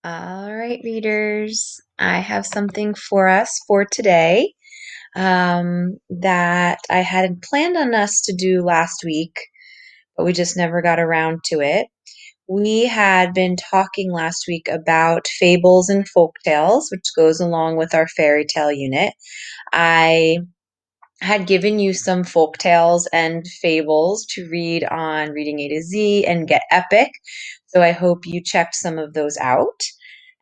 All right, readers, I have something for us for today that I had planned on us to do last week, but we just never got around to it. We had been talking last week about fables and folk tales, which goes along with our fairy tale unit. I had given you some folk tales and fables to read on Reading A to Z and Get Epic. So I hope you checked some of those out.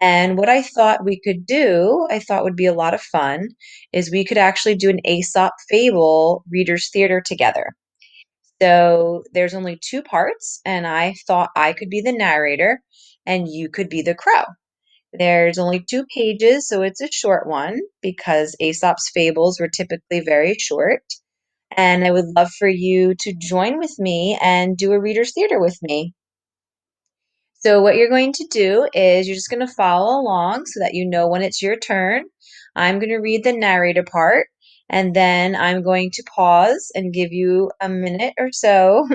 And what I thought we could do, I thought would be a lot of fun, is we could actually do an Aesop Fable Readers Theater together. So there's only two parts, and I thought I could be the narrator and you could be the crow. There's only two pages, so it's a short one because Aesop's fables were typically very short. And I would love for you to join with me and do a reader's theater with me. So, what you're going to do is you're just going to follow along so that you know when it's your turn. I'm going to read the narrator part, and then I'm going to pause and give you a minute or so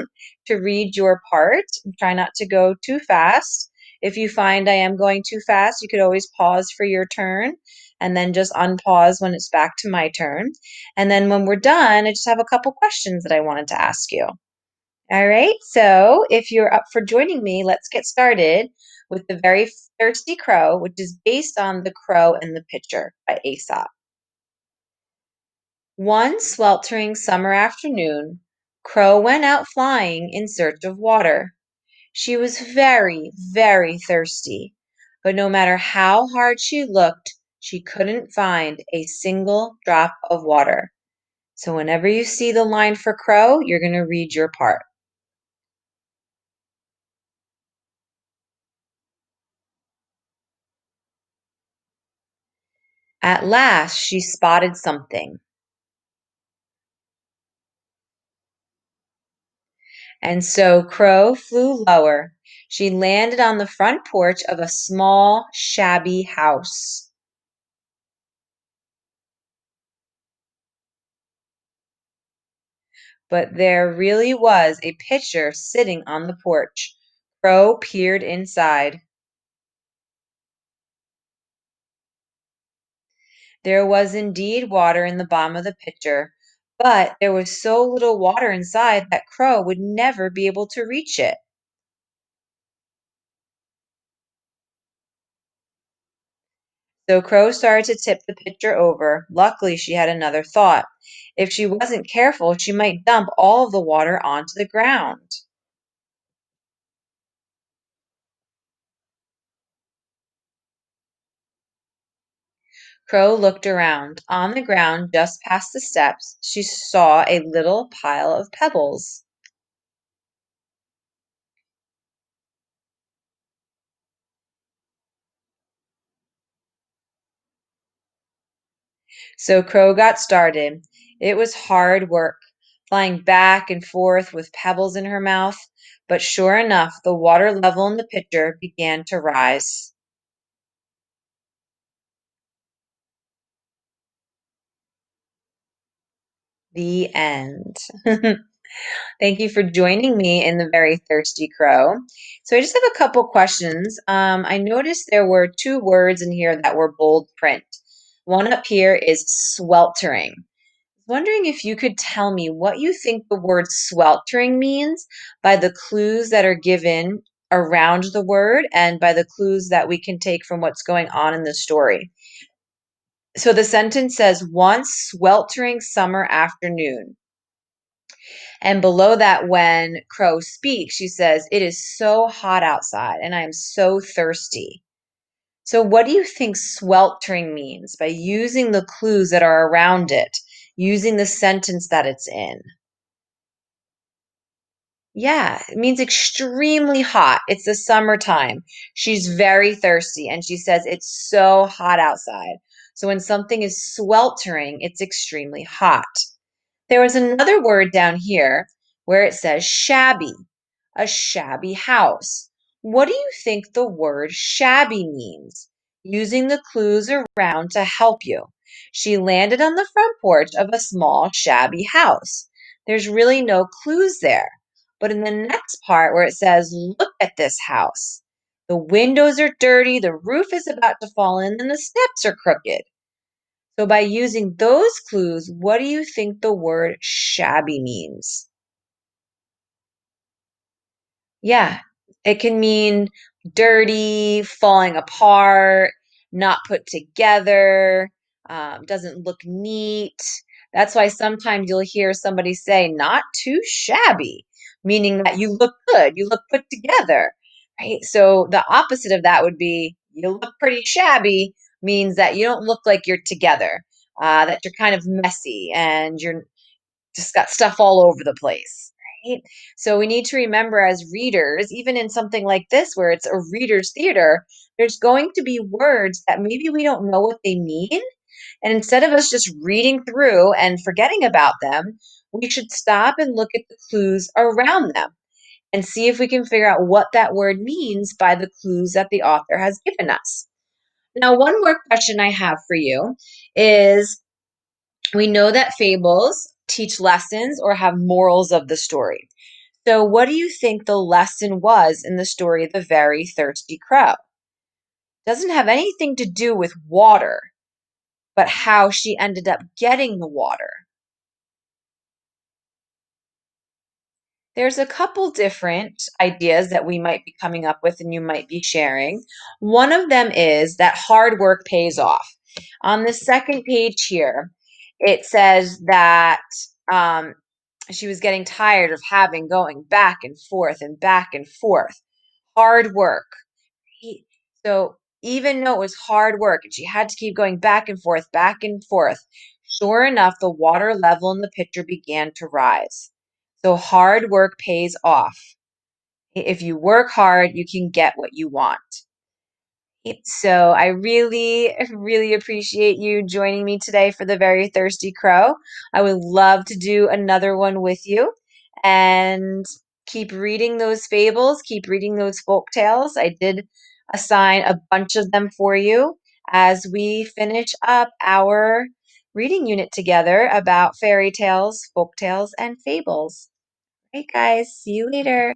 to read your part. Try not to go too fast. If you find I am going too fast, you could always pause for your turn and then just unpause when it's back to my turn. And then when we're done, I just have a couple questions that I wanted to ask you. All right, so if you're up for joining me, let's get started with The Very Thirsty Crow, which is based on The Crow and the Pitcher by Aesop. One sweltering summer afternoon, Crow went out flying in search of water. She was very, very thirsty, but no matter how hard she looked, she couldn't find a single drop of water. So whenever you see the line for Crow, you're going to read your part. At last she spotted something, and so Crow flew lower. She landed on the front porch of a small, shabby house. But there really was a pitcher sitting on the porch. Crow peered inside. There was indeed water in the bottom of the pitcher, but there was so little water inside that Crow would never be able to reach it. So Crow started to tip the pitcher over. Luckily, she had another thought. If she wasn't careful, she might dump all of the water onto the ground. Crow looked around. On the ground, just past the steps, she saw a little pile of pebbles. So Crow got started. It was hard work, flying back and forth with pebbles in her mouth. But sure enough, the water level in the pitcher began to rise. The end. Thank you for joining me in The Very Thirsty Crow. So I just have a couple questions. I noticed there were two words in here that were bold print. One up here is sweltering. Wondering if you could tell me what you think the word sweltering means by the clues that are given around the word and by the clues that we can take from what's going on in the story. So the sentence says, one sweltering summer afternoon. And below that, when Crow speaks, she says, it is so hot outside and I am so thirsty. So, what do you think sweltering means by using the clues that are around it, using the sentence that it's in? Yeah, it means extremely hot. It's the summertime. She's very thirsty and she says it's so hot outside. So, when something is sweltering, it's extremely hot. There was another word down here where it says shabby, a shabby house. What do you think the word shabby means? Using the clues around to help you. She landed on the front porch of a small, shabby house. There's really no clues there. But in the next part where it says, look at this house, The windows are dirty, the roof is about to fall in, and the steps are crooked. So, by using those clues, what do you think the word shabby means? Yeah, it can mean dirty, falling apart, not put together, doesn't look neat. That's why sometimes you'll hear somebody say, not too shabby, meaning that you look good, you look put together, right? So the opposite of that would be, you look pretty shabby, means that you don't look like you're together, that you're kind of messy and you're just got stuff all over the place, right? So we need to remember as readers, even in something like this where it's a reader's theater, there's going to be words that maybe we don't know what they mean. And instead of us just reading through and forgetting about them, we should stop and look at the clues around them and see if we can figure out what that word means by the clues that the author has given us. Now, one more question I have for you is, we know that fables teach lessons or have morals of the story. So, what do you think the lesson was in the story The Very Thirsty Crow? Doesn't have anything to do with water, but how she ended up getting the water. There's a couple different ideas that we might be coming up with and you might be sharing. One of them is that hard work pays off. On the second page here, it says that um, she was getting tired of having going back and forth and back and forth. Hard work. He- So even though it was hard work and she had to keep going back and forth, sure enough, the water level in the pitcher began to rise. So hard work pays off. If you work hard, you can get what you want. So I really, really appreciate you joining me today for The Very Thirsty Crow. I would love to do another one with you and keep reading those fables, keep reading those folk tales. I did assign a bunch of them for you as we finish up our reading unit together about fairy tales, folk tales, and fables. All right, guys, see you later.